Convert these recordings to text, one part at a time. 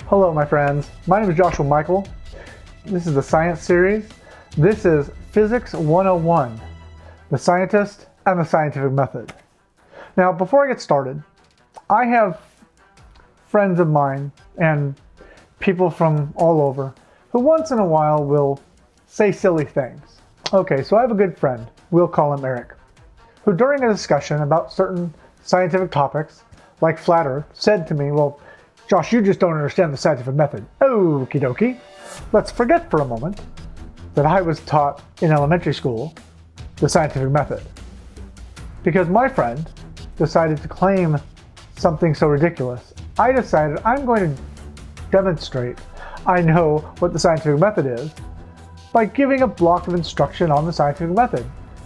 Hello my friends, my name is Joshua Michael. This is the science series. This is Physics 101, the scientist and the scientific method. Now before I get started, I have friends of mine and people from all over who once in a while will say silly things. Okay, so I have a good friend, we'll call him Eric, who during a discussion about certain scientific topics, like flat Earth, said to me, well, Josh, you just don't understand the scientific method. Okie dokie. Let's forget for a moment that I was taught in elementary school the scientific method. Because my friend decided to claim something so ridiculous, I decided I'm going to demonstrate I know what the scientific method is by giving a block of instruction on the scientific method.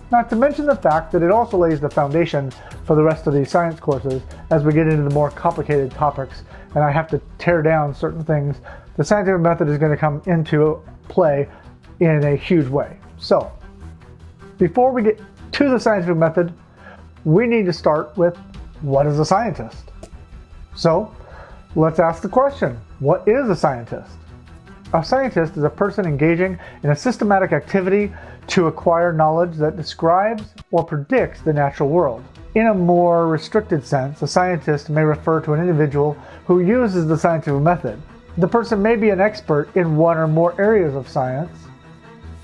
Not to mention the fact that it also lays the foundation for the rest of these science courses as we get into the more complicated topics and I have to tear down certain things. The scientific method is going to come into play in a huge way. So, before we get to the scientific method, we need to start with what is a scientist? So, let's ask the question, what is a scientist? A scientist is a person engaging in a systematic activity to acquire knowledge that describes or predicts the natural world. In a more restricted sense, a scientist may refer to an individual who uses the scientific method. The person may be an expert in one or more areas of science.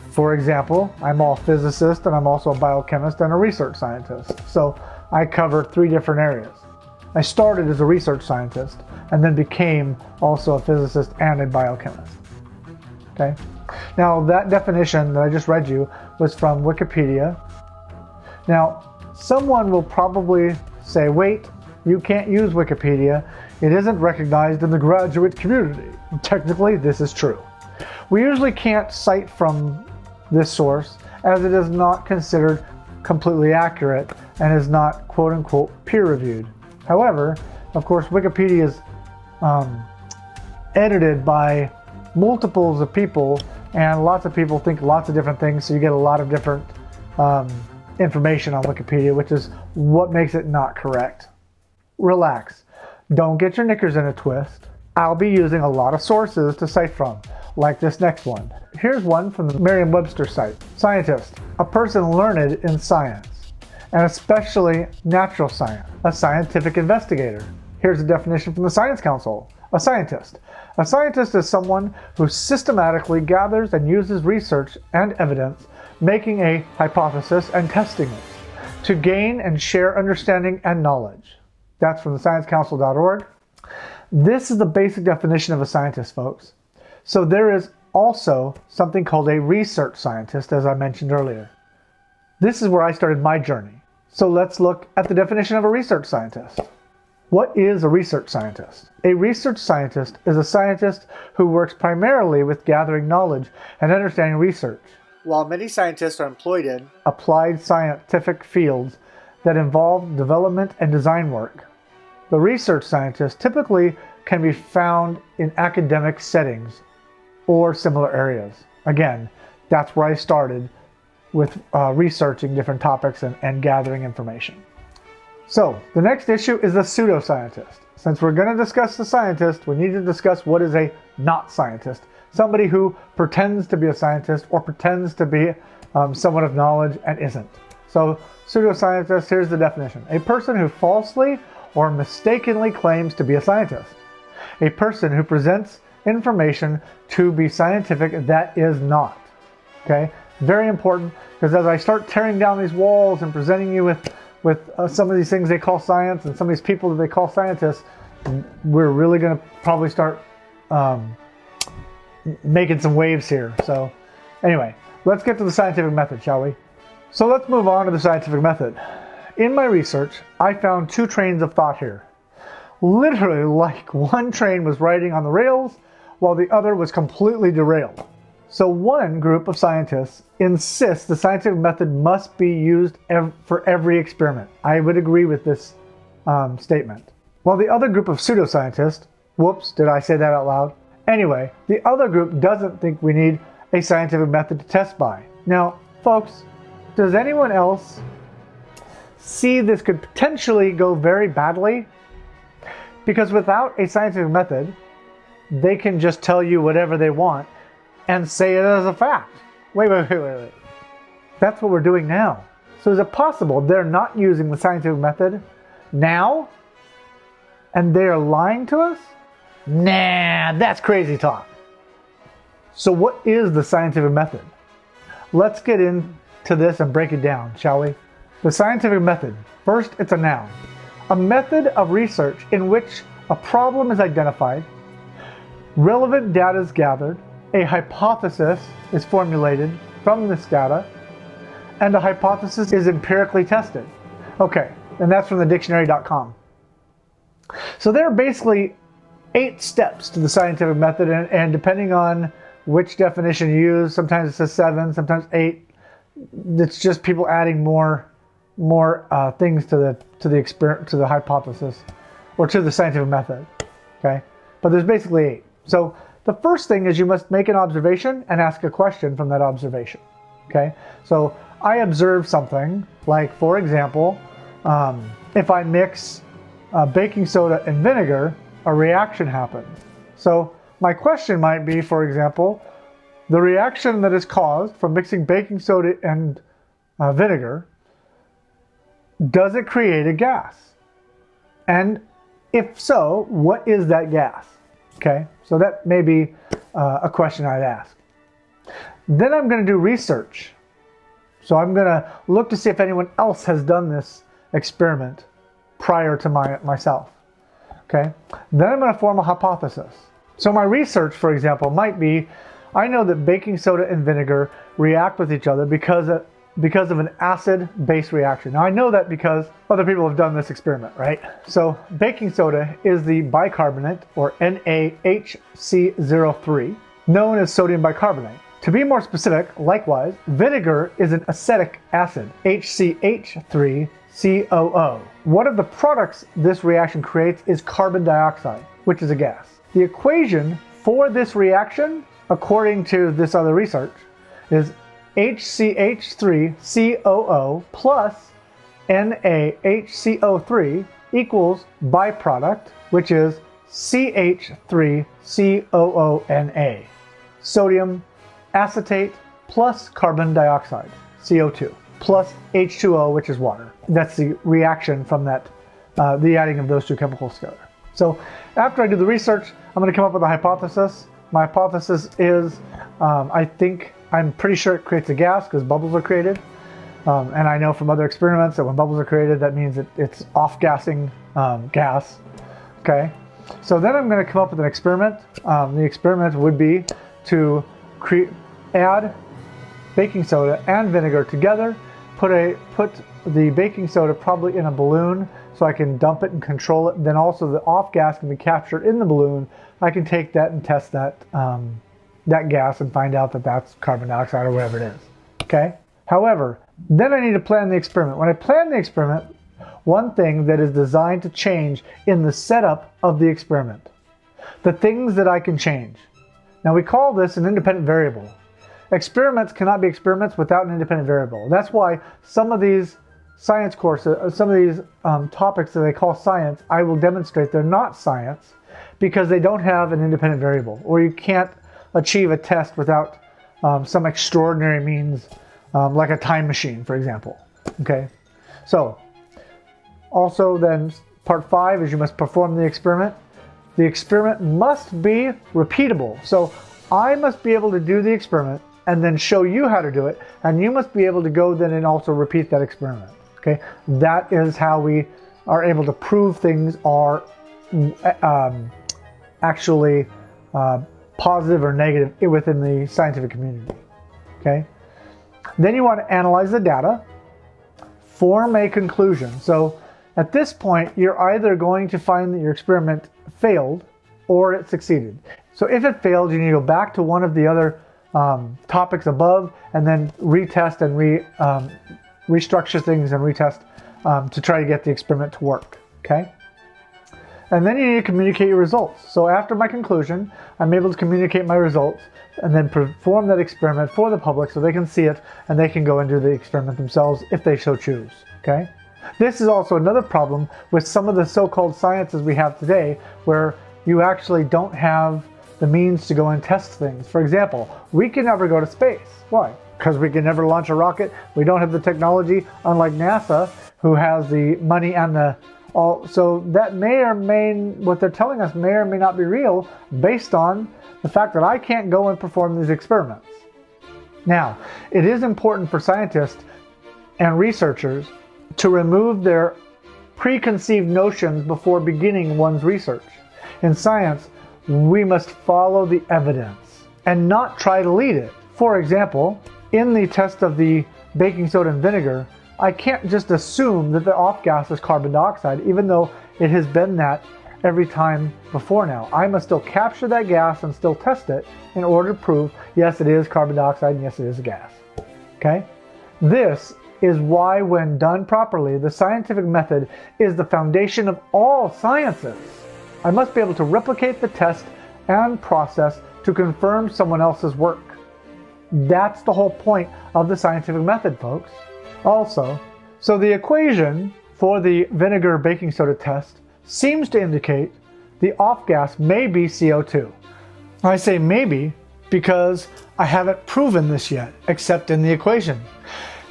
For example, I'm a physicist and I'm also a biochemist and a research scientist. So I cover 3 different areas. I started as a research scientist and then became also a physicist and a biochemist. Okay. Now that definition that I just read you was from Wikipedia. Now someone will probably say, wait, you can't use Wikipedia. It isn't recognized in the graduate community. Technically, this is true. We usually can't cite from this source as it is not considered completely accurate and is not quote unquote peer reviewed. However, of course, Wikipedia is edited by multiples of people and lots of people think lots of different things, so you get a lot of different information on Wikipedia, which is what makes it not correct. Relax. Don't get your knickers in a twist. I'll be using a lot of sources to cite from, like this next one. Here's one from the Merriam-Webster site. Scientist, a person learned in science, and especially natural science, a scientific investigator. Here's a definition from the Science Council. A scientist. A scientist is someone who systematically gathers and uses research and evidence, making a hypothesis and testing it, to gain and share understanding and knowledge. That's from the sciencecouncil.org. This is the basic definition of a scientist, folks. So there is also something called a research scientist, as I mentioned earlier. This is where I started my journey. So let's look at the definition of a research scientist. What is a research scientist? A research scientist is a scientist who works primarily with gathering knowledge and understanding research. While many scientists are employed in applied scientific fields that involve development and design work, the research scientist typically can be found in academic settings or similar areas. Again, that's where I started with researching different topics and gathering information. So, the next issue is a pseudoscientist. Since we're going to discuss the scientist, we need to discuss what is a not scientist. Somebody who pretends to be a scientist or pretends to be someone of knowledge and isn't. So, pseudoscientist, here's the definition. A person who falsely or mistakenly claims to be a scientist. A person who presents information to be scientific that is not. Okay? Very important, because as I start tearing down these walls and presenting you with some of these things they call science and some of these people that they call scientists, we're really going to probably start making some waves here. So anyway, let's get to the scientific method, shall we? So let's move on to the scientific method. In my research, I found 2 trains of thought here. Literally like one train was riding on the rails while the other was completely derailed. So one group of scientists insists the scientific method must be used for every experiment. I would agree with this statement. While the other group of pseudoscientists, whoops, did I say that out loud? Anyway, the other group doesn't think we need a scientific method to test by. Now, folks, does anyone else see this could potentially go very badly? Because without a scientific method, they can just tell you whatever they want and say it as a fact. Wait. That's what we're doing now. So is it possible they're not using the scientific method now and they are lying to us? Nah, that's crazy talk. So what is the scientific method? Let's get into this and break it down, shall we? The scientific method. First, it's a noun. A method of research in which a problem is identified, relevant data is gathered, a hypothesis is formulated from this data, and a hypothesis is empirically tested. Okay, and that's from the dictionary.com. So there are basically 8 steps to the scientific method, and depending on which definition you use, sometimes it says 7, sometimes 8. It's just people adding more things to the hypothesis or to the scientific method. Okay, but there's basically 8. So the first thing is you must make an observation and ask a question from that observation. Okay, so I observe something, like for example, if I mix baking soda and vinegar, a reaction happens. So my question might be, for example, the reaction that is caused from mixing baking soda and vinegar, does it create a gas? And if so, what is that gas? Okay, so that may be a question I'd ask. Then I'm going to do research. So I'm going to look to see if anyone else has done this experiment prior to myself. Okay, then I'm going to form a hypothesis. So my research, for example, might be, I know that baking soda and vinegar react with each other because of an acid-base reaction. Now I know that because other people have done this experiment, right? So baking soda is the bicarbonate, or NaHC03, known as sodium bicarbonate. To be more specific, likewise, vinegar is an acetic acid, HCH3COO. One of the products this reaction creates is carbon dioxide, which is a gas. The equation for this reaction, according to this other research, is HCH3COO plus NaHCO3 equals byproduct, which is CH3COONA, sodium acetate plus carbon dioxide, CO2, plus H2O, which is water. That's the reaction from that, the adding of those two chemicals together. So after I do the research, I'm going to come up with a hypothesis. My hypothesis is, I'm pretty sure it creates a gas because bubbles are created. And I know from other experiments that when bubbles are created, that means it's off-gassing gas. Okay, so then I'm going to come up with an experiment. The experiment would be to add baking soda and vinegar together, put the baking soda probably in a balloon so I can dump it and control it. Then also the off gas can be captured in the balloon. I can take that and test that gas and find out that that's carbon dioxide or whatever it is. Okay. However, then I need to plan the experiment. When I plan the experiment, one thing that is designed to change in the setup of the experiment, the things that I can change. Now we call this an independent variable. Experiments cannot be experiments without an independent variable. That's why some of these science courses, some of these topics that they call science, I will demonstrate they're not science because they don't have an independent variable, or you can't achieve a test without some extraordinary means, like a time machine, for example. Okay, so also then part 5 is you must perform the experiment. The experiment must be repeatable. So I must be able to do the experiment and then show you how to do it, and you must be able to go then and also repeat that experiment. Okay, that is how we are able to prove things are actually positive or negative within the scientific community. Okay, then you want to analyze the data, form a conclusion. So at this point, you're either going to find that your experiment failed or it succeeded. So if it failed, you need to go back to one of the other topics above and then retest and restructure things and retest to try to get the experiment to work. Okay? And then you need to communicate your results. So after my conclusion, I'm able to communicate my results and then perform that experiment for the public so they can see it and they can go and do the experiment themselves if they so choose. Okay? This is also another problem with some of the so-called sciences we have today, where you actually don't have the means to go and test things. For example, we can never go to space. Why? Because we can never launch a rocket. We don't have the technology, unlike NASA, who has the money and the all. So that what they're telling us may or may not be real based on the fact that I can't go and perform these experiments. Now, it is important for scientists and researchers to remove their preconceived notions before beginning one's research. In science, we must follow the evidence and not try to lead it. For example, in the test of the baking soda and vinegar, I can't just assume that the off gas is carbon dioxide, even though it has been that every time before now. I must still capture that gas and still test it in order to prove, yes, it is carbon dioxide and yes, it is a gas. Okay? This is why, when done properly, the scientific method is the foundation of all sciences. I must be able to replicate the test and process to confirm someone else's work. That's the whole point of the scientific method, folks. Also, so the equation for the vinegar baking soda test seems to indicate the off gas may be CO2. I say maybe because I haven't proven this yet, except in the equation.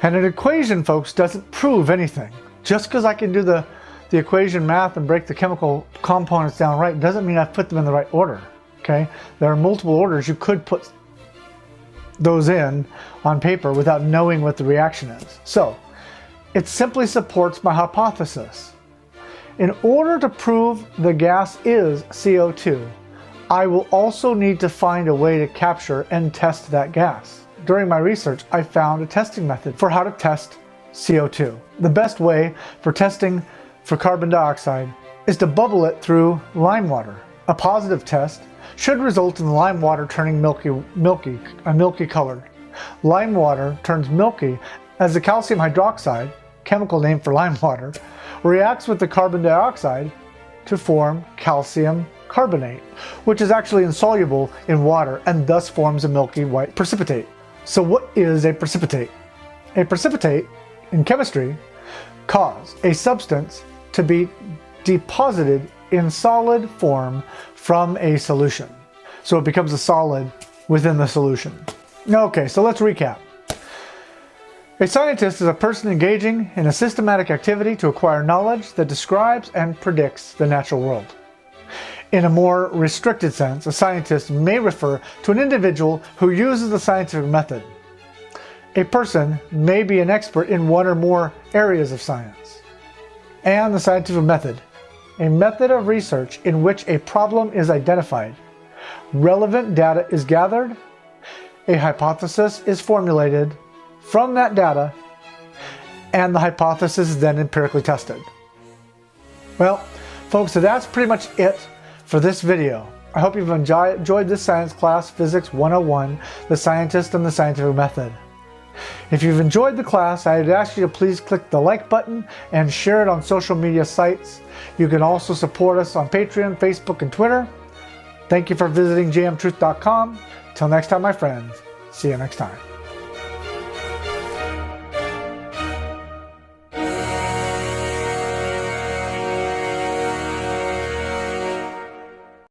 And an equation, folks, doesn't prove anything. Just because I can do the equation math and break the chemical components down right doesn't mean I've put them in the right order. Okay? There are multiple orders you could put those in on paper without knowing what the reaction is. So, it simply supports my hypothesis. In order to prove the gas is CO2, I will also need to find a way to capture and test that gas. During my research, I found a testing method for how to test CO2. The best way for testing for carbon dioxide is to bubble it through lime water. A positive test should result in the lime water turning milky colored. Lime water turns milky as the calcium hydroxide, chemical name for lime water, reacts with the carbon dioxide to form calcium carbonate, which is actually insoluble in water and thus forms a milky white precipitate. So what is a precipitate? A precipitate, in chemistry, causes a substance to be deposited in solid form from a solution. So it becomes a solid within the solution. Okay, so let's recap. A scientist is a person engaging in a systematic activity to acquire knowledge that describes and predicts the natural world. In a more restricted sense, a scientist may refer to an individual who uses the scientific method. A person may be an expert in one or more areas of science. And the scientific method, a method of research in which a problem is identified, relevant data is gathered, a hypothesis is formulated from that data, and the hypothesis is then empirically tested. Well, folks, so that's pretty much it for this video. I hope you've enjoyed this science class, Physics 101, The Scientist and the Scientific Method. If you've enjoyed the class, I'd ask you to please click the like button and share it on social media sites. You can also support us on Patreon, Facebook, and Twitter. Thank you for visiting jmtruth.com. Till next time, my friends. See you next time.